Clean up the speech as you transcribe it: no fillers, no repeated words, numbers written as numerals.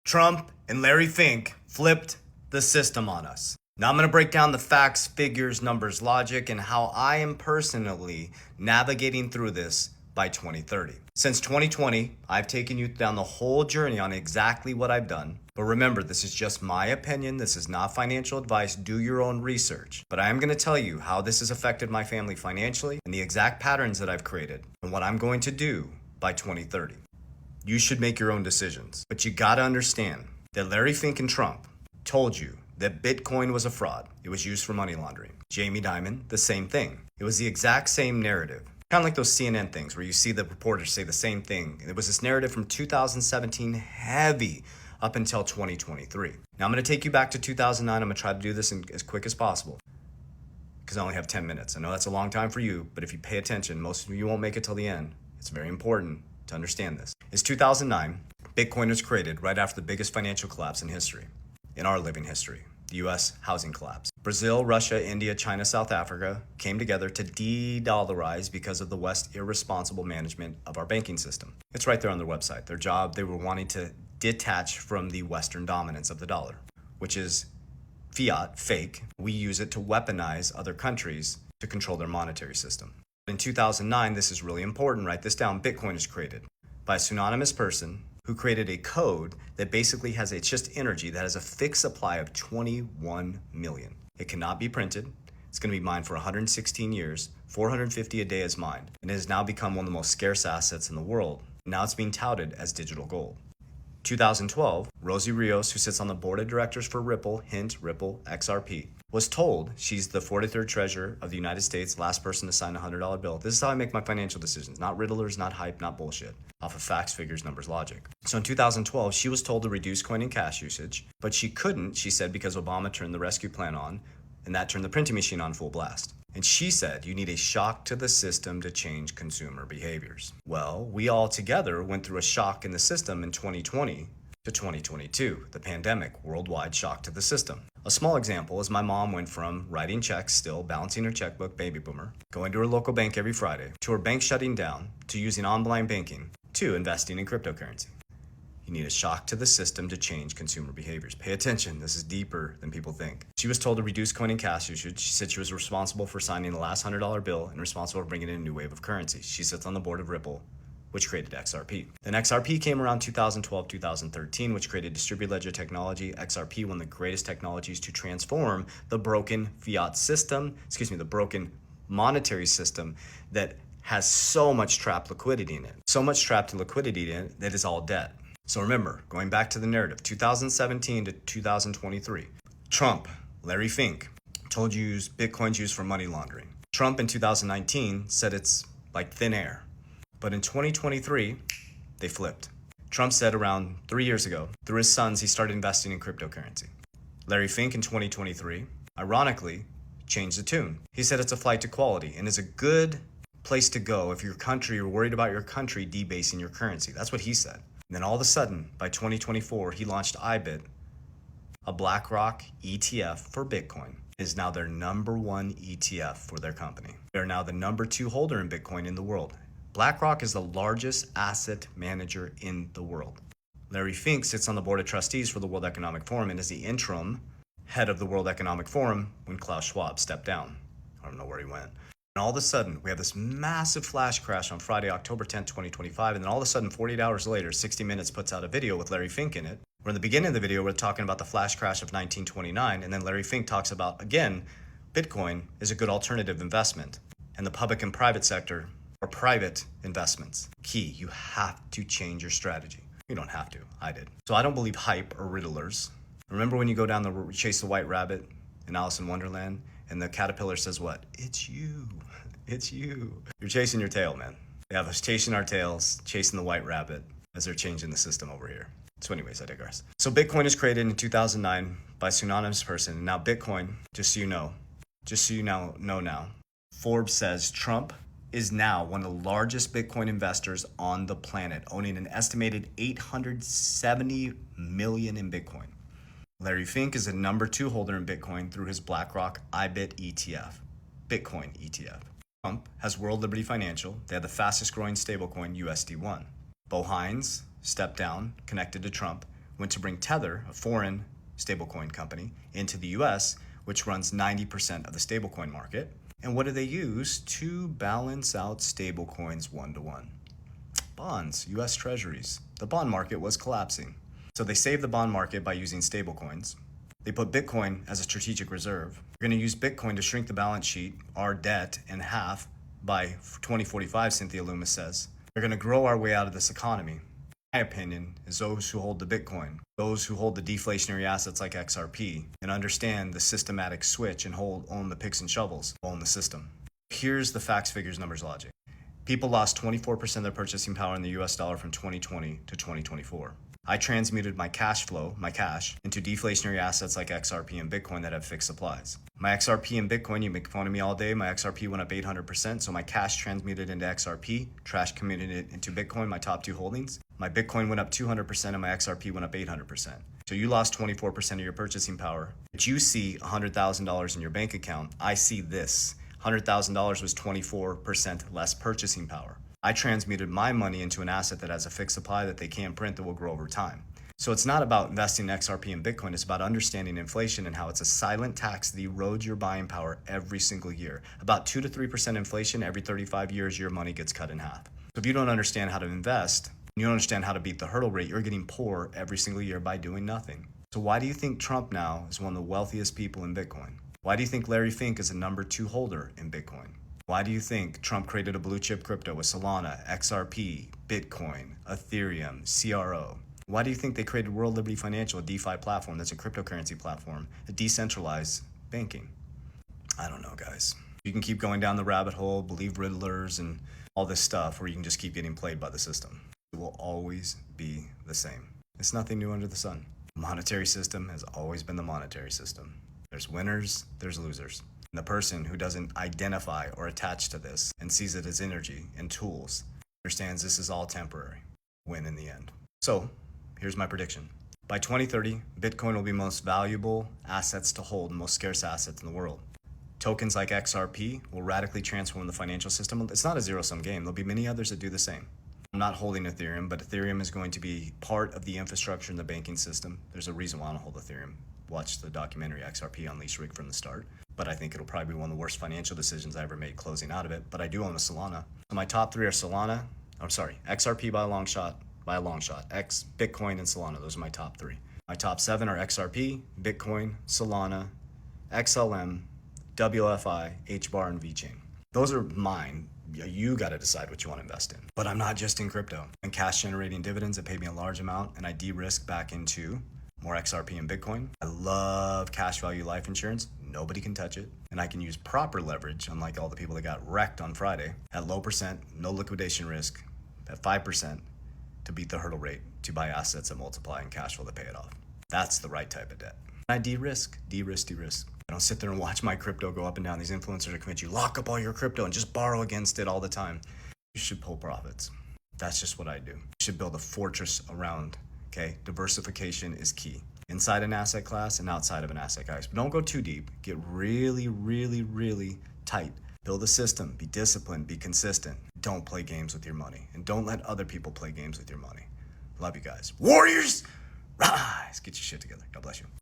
Trump and Larry Fink flipped the system on us. Now I'm going to break down the facts, figures, numbers, logic, and how I am personally navigating through this by 2030. Since 2020, I've taken you down the whole journey on exactly what I've done. But remember, this is just my opinion. This is not financial advice. Do your own research. But I am going to tell you how this has affected my family financially and the exact patterns that I've created and what I'm going to do by 2030. You should make your own decisions. But you gotta understand that Larry Fink and Trump told you that Bitcoin was a fraud. It was used for money laundering. Jamie Dimon, the same thing. It was the exact same narrative. Kind of like those CNN things where you see the reporters say the same thing. It was this narrative from 2017 heavy up until 2023. Now I'm gonna take you back to 2009. I'm gonna try to do this as quick as possible because I only have 10 minutes. I know that's a long time for you, but if you pay attention, most of you won't make it till the end. It's very important to understand this. It's 2009. Bitcoin was created right after the biggest financial collapse in history, in our living history, the US housing collapse. Brazil, Russia, India, China, South Africa came together to de-dollarize because of the West's irresponsible management of our banking system. It's right there on their website. Their job, they were wanting to detach from the Western dominance of the dollar, which is fiat, fake. We use it to weaponize other countries to control their monetary system. In 2009, this is really important, write this down, Bitcoin is created by a pseudonymous person who created a code that basically has, it's just energy that has a fixed supply of 21 million. It cannot be printed. It's going to be mined for 116 years, 450 a day is mined, and it has now become one of the most scarce assets in the world. Now it's being touted as digital gold. 2012, Rosie Rios, who sits on the board of directors for Ripple, hint Ripple XRP, was told she's the 43rd treasurer of the United States, last person to sign a $100 bill. This is how I make my financial decisions, not riddlers, not hype, not bullshit, off of facts, figures, numbers, logic. So in 2012, she was told to reduce coin and cash usage, but she couldn't, she said, because Obama turned the rescue plan on, and that turned the printing machine on full blast. And she said, you need a shock to the system to change consumer behaviors. Well, we all together went through a shock in the system in 2020 to 2022, the pandemic, worldwide shock to the system. A small example is my mom went from writing checks, still balancing her checkbook, baby boomer, going to her local bank every Friday, to her bank shutting down, to using online banking, to investing in cryptocurrency. You need a shock to the system to change consumer behaviors. Pay attention, this is deeper than people think. She was told to reduce coin and cash usage. She said she was responsible for signing the last $100 bill and responsible for bringing in a new wave of currency. She sits on the board of Ripple, which created XRP. Then XRP came around 2012, 2013, which created distributed ledger technology. XRP, one of the greatest technologies to transform the broken fiat system, the broken monetary system that has so much trapped liquidity in it. So much trapped liquidity in it that is all debt. So remember, going back to the narrative, 2017 to 2023, Trump, Larry Fink, told you Bitcoin's used for money laundering. Trump in 2019 said it's like thin air. But in 2023, they flipped. Trump said around 3 years ago, through his sons, he started investing in cryptocurrency. Larry Fink in 2023, ironically, changed the tune. He said it's a flight to quality and is a good place to go if you're worried about your country debasing your currency. That's what he said. And then all of a sudden, by 2024, he launched IBIT, a BlackRock ETF for Bitcoin. It is now their number one ETF for their company. They're now the number 2 holder in Bitcoin in the world. BlackRock is the largest asset manager in the world. Larry Fink sits on the board of trustees for the World Economic Forum and is the interim head of the World Economic Forum when Klaus Schwab stepped down. I don't know where he went. And all of a sudden, we have this massive flash crash on Friday, October 10th, 2025. And then all of a sudden, 48 hours later, 60 Minutes puts out a video with Larry Fink in it. Where in the beginning of the video, we're talking about the flash crash of 1929. And then Larry Fink talks about, again, Bitcoin is a good alternative investment. And the public and private sector are private investments. Key, you have to change your strategy. You don't have to, I did. So I don't believe hype or riddlers. Remember when you go down the chase the white rabbit in Alice in Wonderland? And the caterpillar says what? It's you. It's you. You're chasing your tail, man. They have us chasing our tails, chasing the white rabbit as they're changing the system over here. So anyways, I digress. So Bitcoin is created in 2009 by a pseudonymous person. And now Bitcoin, just so you know now, Forbes says Trump is now one of the largest Bitcoin investors on the planet, owning an estimated 870 million in Bitcoin. Larry Fink is the number 2 holder in Bitcoin through his BlackRock IBIT ETF, Bitcoin ETF. Trump has World Liberty Financial. They have the fastest growing stablecoin USD1. Bo Hines stepped down, connected to Trump, went to bring Tether, a foreign stablecoin company, into the US, which runs 90% of the stablecoin market. And what do they use to balance out stablecoins one-to-one? Bonds, US treasuries. The bond market was collapsing. So they saved the bond market by using stablecoins. They put Bitcoin as a strategic reserve. We're going to use Bitcoin to shrink the balance sheet, our debt, in half by 2045, Cynthia Loomis says. We're going to grow our way out of this economy. My opinion is those who hold the Bitcoin, those who hold the deflationary assets like XRP, and understand the systematic switch and own the picks and shovels, own the system. Here's the facts, figures, numbers, logic. People lost 24% of their purchasing power in the US dollar from 2020 to 2024. I transmuted my cash flow, my cash, into deflationary assets like XRP and Bitcoin that have fixed supplies. My XRP and Bitcoin, you make fun of me all day, my XRP went up 800%, so my cash transmuted into XRP, trash commuted it into Bitcoin, my top two holdings. My Bitcoin went up 200% and my XRP went up 800%. So you lost 24% of your purchasing power, but you see $100,000 in your bank account. I see this. $100,000 was 24% less purchasing power. I transmuted my money into an asset that has a fixed supply that they can't print that will grow over time. So it's not about investing in XRP and Bitcoin, it's about understanding inflation and how it's a silent tax that erodes your buying power every single year. About 2 to 3% inflation every 35 years, your money gets cut in half. So if you don't understand how to invest, you don't understand how to beat the hurdle rate, you're getting poor every single year by doing nothing. So why do you think Trump now is one of the wealthiest people in Bitcoin? Why do you think Larry Fink is a number 2 holder in Bitcoin? Why do you think Trump created a blue chip crypto with Solana, XRP, Bitcoin, Ethereum, CRO? Why do you think they created World Liberty Financial, a DeFi platform that's a cryptocurrency platform, a decentralized banking? I don't know, guys. You can keep going down the rabbit hole, believe riddlers and all this stuff, or you can just keep getting played by the system. It will always be the same. It's nothing new under the sun. The monetary system has always been the monetary system. There's winners, there's losers. And the person who doesn't identify or attach to this and sees it as energy and tools understands this is all temporary. Win in the end. So here's my prediction. By 2030, Bitcoin will be most valuable assets to hold and most scarce assets in the world. Tokens like XRP will radically transform the financial system. It's not a zero-sum game. There'll be many others that do the same. I'm not holding Ethereum, but Ethereum is going to be part of the infrastructure in the banking system. There's a reason why I don't hold Ethereum. Watch the documentary XRP on Leash Rig from the start. But I think it'll probably be one of the worst financial decisions I ever made closing out of it. But I do own a Solana. So my top 3 are XRP by a long shot, Bitcoin, and Solana. Those are my top 3. My top 7 are XRP, Bitcoin, Solana, XLM, WFI, HBAR, and VeChain. Those are mine. You got to decide what you want to invest in. But I'm not just in crypto. And cash generating dividends that pay me a large amount, and I de-risk back into more XRP and Bitcoin. I love cash value life insurance. Nobody can touch it. And I can use proper leverage, unlike all the people that got wrecked on Friday, at low percent, no liquidation risk, at 5% to beat the hurdle rate to buy assets that multiply and cash flow to pay it off. That's the right type of debt. I de-risk. I don't sit there and watch my crypto go up and down. These influencers are convinced you lock up all your crypto and just borrow against it all the time. You should pull profits. That's just what I do. You should build a fortress around, okay? Diversification is key. Inside an asset class and outside of an asset class. But don't go too deep. Get really, really, really tight. Build a system. Be disciplined. Be consistent. Don't play games with your money. And don't let other people play games with your money. Love you guys. Warriors, rise! Get your shit together. God bless you.